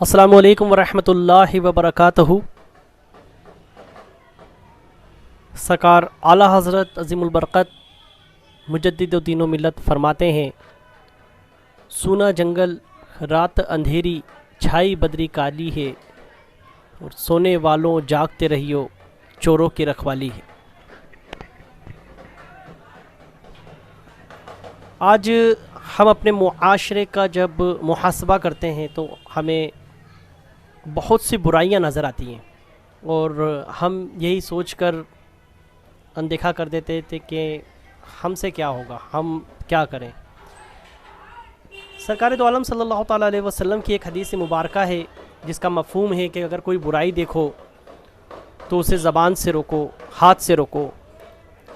السلام علیکم ورحمۃ اللہ وبرکاتہ۔ سرکار اعلیٰ حضرت عظیم البرکت مجدد دین و ملت فرماتے ہیں، سونا جنگل رات اندھیری چھائی بدری کالی ہے، اور سونے والوں جاگتے رہیو چوروں کی رکھوالی ہے۔ آج ہم اپنے معاشرے کا جب محاسبہ کرتے ہیں تو ہمیں بہت سی برائیاں نظر آتی ہیں، اور ہم یہی سوچ کر اندیکھا کر دیتے تھے کہ ہم سے کیا ہوگا، ہم کیا کریں۔ سرکار دو عالم صلی اللہ تعالیٰ علیہ وسلم کی ایک حدیث مبارکہ ہے جس کا مفہوم ہے کہ اگر کوئی برائی دیکھو تو اسے زبان سے روکو، ہاتھ سے روکو،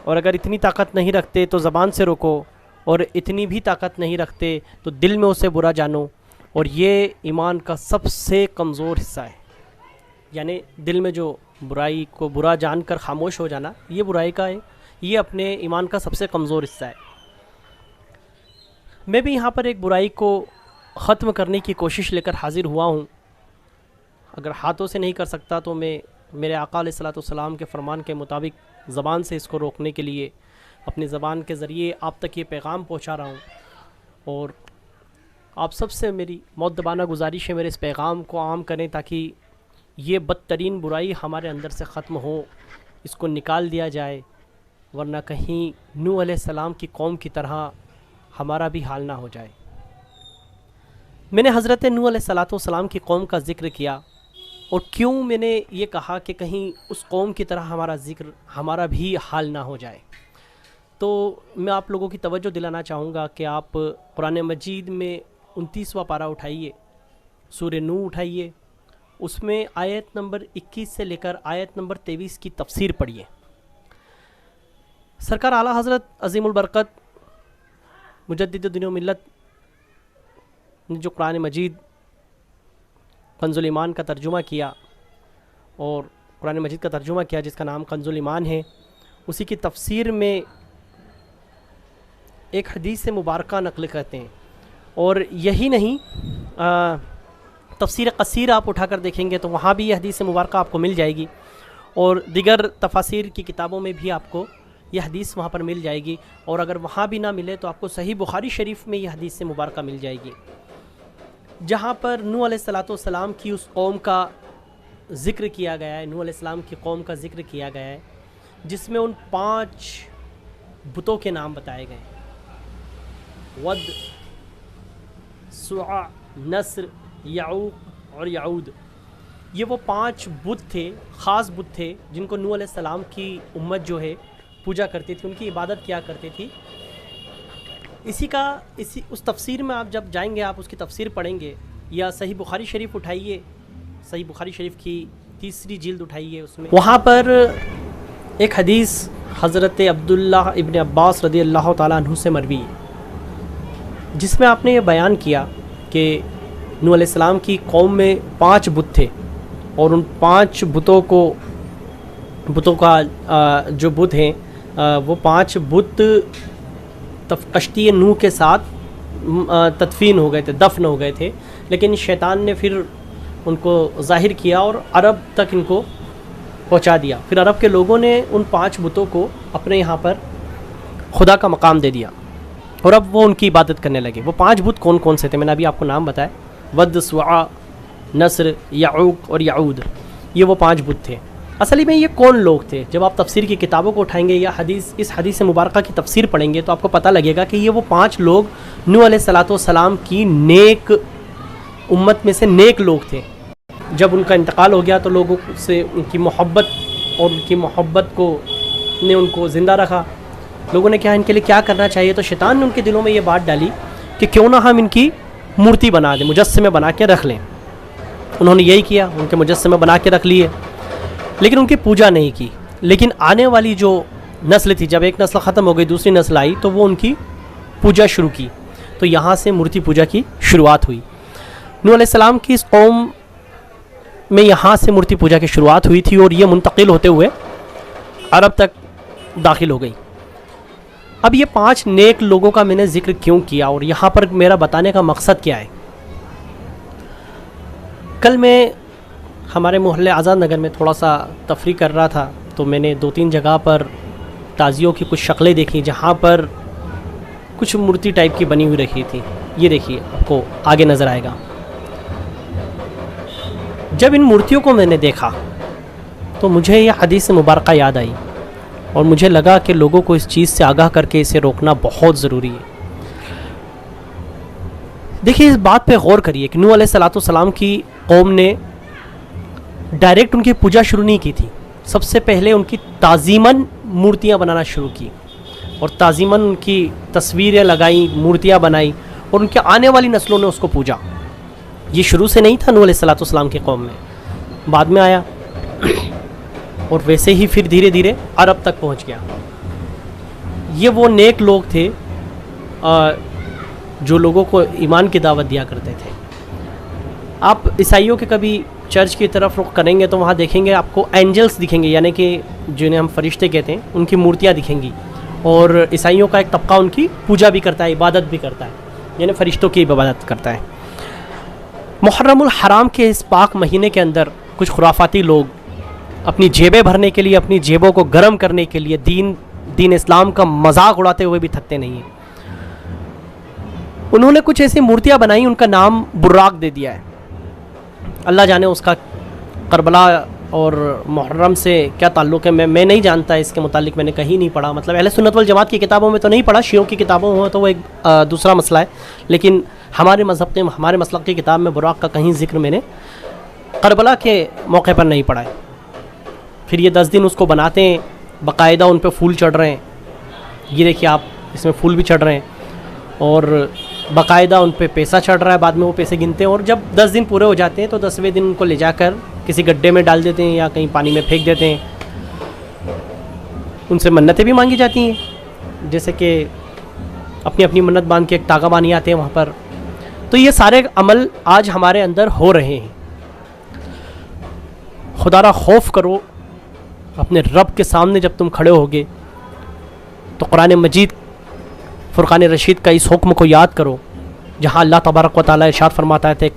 اور اگر اتنی طاقت نہیں رکھتے تو زبان سے روکو، اور اتنی بھی طاقت نہیں رکھتے تو دل میں اسے برا جانو، اور یہ ایمان کا سب سے کمزور حصہ ہے۔ یعنی دل میں جو برائی کو برا جان کر خاموش ہو جانا، یہ برائی کا ہے، یہ اپنے ایمان کا سب سے کمزور حصہ ہے۔ میں بھی یہاں پر ایک برائی کو ختم کرنے کی کوشش لے کر حاضر ہوا ہوں۔ اگر ہاتھوں سے نہیں کر سکتا تو میں میرے آقا علیہ الصلوۃ والسلام کے فرمان کے مطابق زبان سے اس کو روکنے کے لیے اپنی زبان کے ذریعے آپ تک یہ پیغام پہنچا رہا ہوں، اور آپ سب سے میری مؤدبانہ گزارش ہے میرے اس پیغام کو عام کریں تاکہ یہ بدترین برائی ہمارے اندر سے ختم ہو، اس کو نکال دیا جائے، ورنہ کہیں نوح علیہ السلام کی قوم کی طرح ہمارا بھی حال نہ ہو جائے۔ میں نے حضرت نوح علیہ السلام کی قوم کا ذکر کیا، اور کیوں میں نے یہ کہا کہ کہیں اس قوم کی طرح ہمارا بھی حال نہ ہو جائے، تو میں آپ لوگوں کی توجہ دلانا چاہوں گا کہ آپ قرآن مجید میں 29واں پارہ اٹھائیے، سورہ نوح اٹھائیے، اس میں آیت نمبر 21 سے لے کر آیت نمبر 23 کی تفسیر پڑھیے۔ سرکار اعلیٰ حضرت عظیم البرکت مجدد دین و ملت نے جو قرآن مجید کنز الایمان کا ترجمہ کیا، اور قرآن مجید کا ترجمہ کیا جس کا نام کنز الایمان ہے، اسی کی تفسیر میں ایک حدیث مبارکہ نقل کرتے ہیں، اور یہی نہیں، تفسیر قصیر آپ اٹھا کر دیکھیں گے تو وہاں بھی یہ حدیث مبارکہ آپ کو مل جائے گی، اور دیگر تفاسیر کی کتابوں میں بھی آپ کو یہ حدیث وہاں پر مل جائے گی، اور اگر وہاں بھی نہ ملے تو آپ کو صحیح بخاری شریف میں یہ حدیث مبارکہ مل جائے گی، جہاں پر نوح علیہ السلام کی اس قوم کا ذکر کیا گیا ہے، نوح علیہ السلام کی قوم کا ذکر کیا گیا ہے، جس میں ان 5 بتوں کے نام بتائے گئے ہیں: ود، سواع، نصر، یعوق اور یعود۔ یہ وہ 5 بت تھے، خاص بت تھے جن کو نوح علیہ السلام کی امت جو ہے پوجا کرتی تھی، ان کی عبادت کیا کرتی تھی۔ اس تفسیر میں آپ جب جائیں گے، آپ اس کی تفسیر پڑھیں گے، یا صحیح بخاری شریف اٹھائیے، صحیح بخاری شریف کی 3 جلد اٹھائیے، اس میں وہاں پر ایک حدیث حضرت عبداللہ ابن عباس رضی اللہ تعالیٰ عنہ سے مروی ہے، جس میں آپ نے یہ بیان کیا کہ نوح علیہ السلام کی قوم میں 5 بت تھے، اور ان 5 بتوں کا جو بت ہیں، وہ 5 بت کشتی نوح کے ساتھ تدفین ہو گئے تھے، دفن ہو گئے تھے، لیکن شیطان نے پھر ان کو ظاہر کیا اور عرب تک ان کو پہنچا دیا۔ پھر عرب کے لوگوں نے ان 5 بتوں کو اپنے یہاں پر خدا کا مقام دے دیا، اور اب وہ ان کی عبادت کرنے لگے۔ وہ 5 بت کون کون سے تھے؟ میں نے ابھی آپ کو نام بتایا: ود، سواع، نصر، یعوق اور یعود۔ یہ وہ 5 بت تھے۔ اصلی میں یہ کون لوگ تھے؟ جب آپ تفسیر کی کتابوں کو اٹھائیں گے یا اس حدیث مبارکہ کی تفسیر پڑھیں گے تو آپ کو پتہ لگے گا کہ یہ وہ 5 لوگ نوح علیہ السلام کی نیک امت میں سے نیک لوگ تھے۔ جب ان کا انتقال ہو گیا تو لوگوں سے ان کی محبت کو نے ان کو زندہ رکھا۔ لوگوں نے کہا ان کے لیے کیا کرنا چاہیے، تو شیطان نے ان کے دلوں میں یہ بات ڈالی کہ کیوں نہ ہم ان کی مورتی بنا دیں، مجسمے بنا کے رکھ لیں۔ انہوں نے یہی کیا، ان کے مجسمے بنا کے رکھ لیے، لیکن ان کی پوجا نہیں کی۔ لیکن آنے والی جو نسل تھی، جب ایک نسل ختم ہو گئی دوسری نسل آئی تو وہ ان کی پوجا شروع کی، تو یہاں سے مورتی پوجا کی شروعات ہوئی۔ نوح علیہ السلام کی اس قوم میں یہاں سے مورتی پوجا کی شروعات ہوئی تھی، اور یہ منتقل ہوتے ہوئے عرب تک داخل ہو گئی۔ اب یہ 5 نیک لوگوں کا میں نے ذکر کیوں کیا، اور یہاں پر میرا بتانے کا مقصد کیا ہے؟ کل میں ہمارے محلے آزاد نگر میں تھوڑا سا تفریح کر رہا تھا تو میں نے 2-3 جگہ پر تازیوں کی کچھ شکلیں دیکھی جہاں پر کچھ مورتی ٹائپ کی بنی ہوئی رکھی تھی. یہ دیکھیے آپ کو آگے نظر آئے گا. جب ان مورتیوں کو میں نے دیکھا تو مجھے یہ حدیث مبارکہ یاد آئی اور مجھے لگا کہ لوگوں کو اس چیز سے آگاہ کر کے اسے روکنا بہت ضروری ہے. دیکھیے اس بات پہ غور کریے کہ نوح علیہ الصلوۃ والسلام کی قوم نے ڈائریکٹ ان کی پوجا شروع نہیں کی تھی. سب سے پہلے ان کی تعظیماً مورتیاں بنانا شروع کی اور تعظیماً ان کی تصویریں لگائیں، مورتیاں بنائیں اور ان کے آنے والی نسلوں نے اس کو پوجا. یہ شروع سے نہیں تھا نوح علیہ الصلوۃ والسلام کی قوم میں، بعد میں آیا اور ویسے ہی پھر دھیرے دھیرے عرب تک پہنچ گیا. یہ وہ نیک لوگ تھے جو لوگوں کو ایمان کی دعوت دیا کرتے تھے. آپ عیسائیوں کے کبھی چرچ کی طرف رخ کریں گے تو وہاں دیکھیں گے آپ کو اینجلس دکھیں گے، یعنی کہ جنہیں ہم فرشتے کہتے ہیں، ان کی مورتیاں دکھیں گی. اور عیسائیوں کا ایک طبقہ ان کی پوجا بھی کرتا ہے، عبادت بھی کرتا ہے، یعنی فرشتوں کی عبادت کرتا ہے. محرم الحرام کے اس پاک مہینے کے اندر کچھ خرافاتی لوگ اپنی جیبیں بھرنے کے لیے، اپنی جیبوں کو گرم کرنے کے لیے دین اسلام کا مذاق اڑاتے ہوئے بھی تھکتے نہیں ہیں. انہوں نے کچھ ایسی مورتیاں بنائی، ان کا نام براق دے دیا ہے. اللہ جانے اس کا کربلا اور محرم سے کیا تعلق ہے، میں نہیں جانتا. اس کے متعلق میں نے کہیں نہیں پڑھا، مطلب اہل سنت والجماعت کی کتابوں میں تو نہیں پڑھا، شیعوں کی کتابوں میں تو وہ ایک دوسرا مسئلہ ہے، لیکن ہمارے مذہب میں، ہمارے مسلک کی کتاب میں براق کا کہیں ذکر میں نے کربلا کے موقع پر نہیں پڑھا ہے. پھر یہ 10 دن اس کو بناتے ہیں، باقاعدہ ان پہ پھول چڑھ رہے ہیں. یہ دیکھیے آپ، اس میں پھول بھی چڑھ رہے ہیں اور باقاعدہ ان پہ پیسہ چڑھ رہا ہے. بعد میں وہ پیسے گنتے ہیں اور جب 10 دن پورے ہو جاتے ہیں تو 10ویں دن ان کو لے جا کر کسی گڈھے میں ڈال دیتے ہیں یا کہیں پانی میں پھینک دیتے ہیں. ان سے منتیں بھی مانگی جاتی ہیں، جیسے کہ اپنی اپنی منت باندھ کے ایک تاغا بانی آتے ہیں وہاں پر. تو یہ سارے عمل آج ہمارے اندر ہو رہے ہیں. خدا را خوف کرو اپنے رب کے سامنے. جب تم کھڑے ہوگے تو قرآن مجید فرقان رشید کا اس حکم کو یاد کرو جہاں اللہ تبارک و تعالیٰ ارشاد فرماتا ہے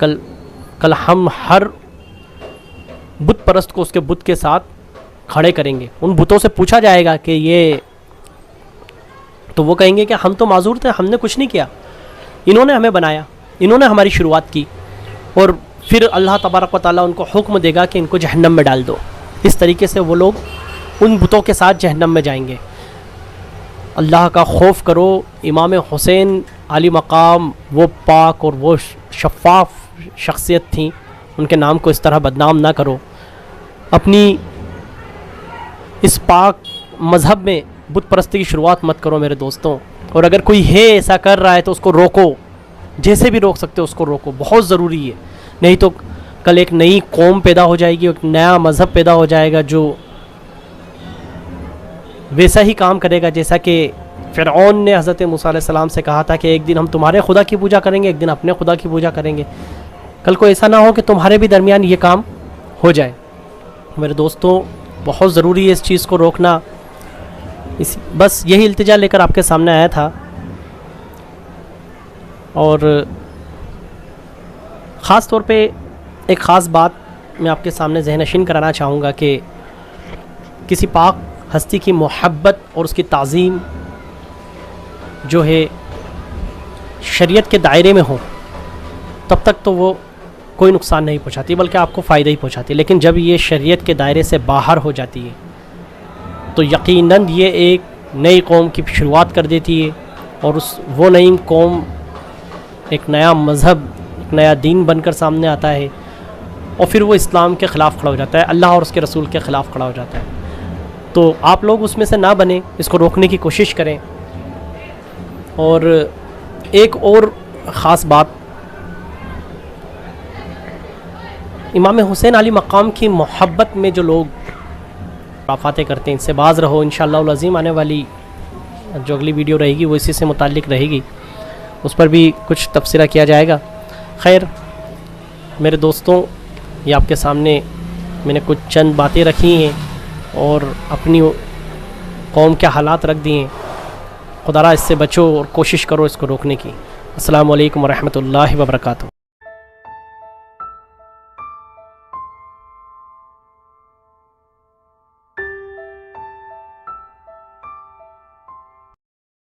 کل ہم ہر بت پرست کو اس کے بت کے ساتھ کھڑے کریں گے. ان بتوں سے پوچھا جائے گا کہ یہ، تو وہ کہیں گے کہ ہم تو معذور تھے، ہم نے کچھ نہیں کیا، انہوں نے ہمیں بنایا، انہوں نے ہماری شروعات کی. اور پھر اللہ تبارک و تعالیٰ ان کو حکم دے گا کہ ان کو جہنم میں ڈال دو. اس طریقے سے وہ لوگ ان بتوں کے ساتھ جہنم میں جائیں گے. اللہ کا خوف کرو. امام حسین علی مقام وہ پاک اور وہ شفاف شخصیت تھیں، ان کے نام کو اس طرح بدنام نہ کرو. اپنی اس پاک مذہب میں بت پرستی کی شروعات مت کرو میرے دوستوں. اور اگر کوئی ہے ایسا کر رہا ہے تو اس کو روکو، جیسے بھی روک سکتے ہو اس کو روکو، بہت ضروری ہے. نہیں تو کل ایک نئی قوم پیدا ہو جائے گی، ایک نیا مذہب پیدا ہو جائے گا جو ویسا ہی کام کرے گا جیسا کہ فرعون نے حضرت موسیٰ علیہ السلام سے کہا تھا کہ ایک دن ہم تمہارے خدا کی پوجا کریں گے، ایک دن اپنے خدا کی پوجا کریں گے. کل کو ایسا نہ ہو کہ تمہارے بھی درمیان یہ کام ہو جائے. میرے دوستوں بہت ضروری ہے اس چیز کو روکنا. بس یہی التجا لے کر آپ کے سامنے آیا تھا. اور خاص طور پہ ایک خاص بات میں آپ کے سامنے ذہن نشین کرانا چاہوں گا کہ کسی پاک ہستی کی محبت اور اس کی تعظیم جو ہے شریعت کے دائرے میں ہو تب تک تو وہ کوئی نقصان نہیں پہنچاتی، بلکہ آپ کو فائدہ ہی پہنچاتی. لیکن جب یہ شریعت کے دائرے سے باہر ہو جاتی ہے تو یقیناً یہ ایک نئی قوم کی شروعات کر دیتی ہے اور وہ نئی قوم ایک نیا مذہب، ایک نیا دین بن کر سامنے آتا ہے اور پھر وہ اسلام کے خلاف کھڑا ہو جاتا ہے، اللہ اور اس کے رسول کے خلاف کھڑا ہو جاتا ہے. تو آپ لوگ اس میں سے نہ بنیں، اس کو روکنے کی کوشش کریں. اور ایک اور خاص بات، امام حسین علی مقام کی محبت میں جو لوگ خرافاتیں کرتے ہیں ان سے باز رہو. انشاءاللہ العظیم آنے والی جو اگلی ویڈیو رہے گی وہ اسی سے متعلق رہے گی، اس پر بھی کچھ تبصرہ کیا جائے گا. خیر میرے دوستوں، یہ آپ کے سامنے میں نے کچھ چند باتیں رکھی ہیں اور اپنی قوم کے حالات رکھ دیے ہیں. خدا را اس سے بچو اور کوشش کرو اس کو روکنے کی. السلام علیکم ورحمۃ اللہ وبرکاتہ.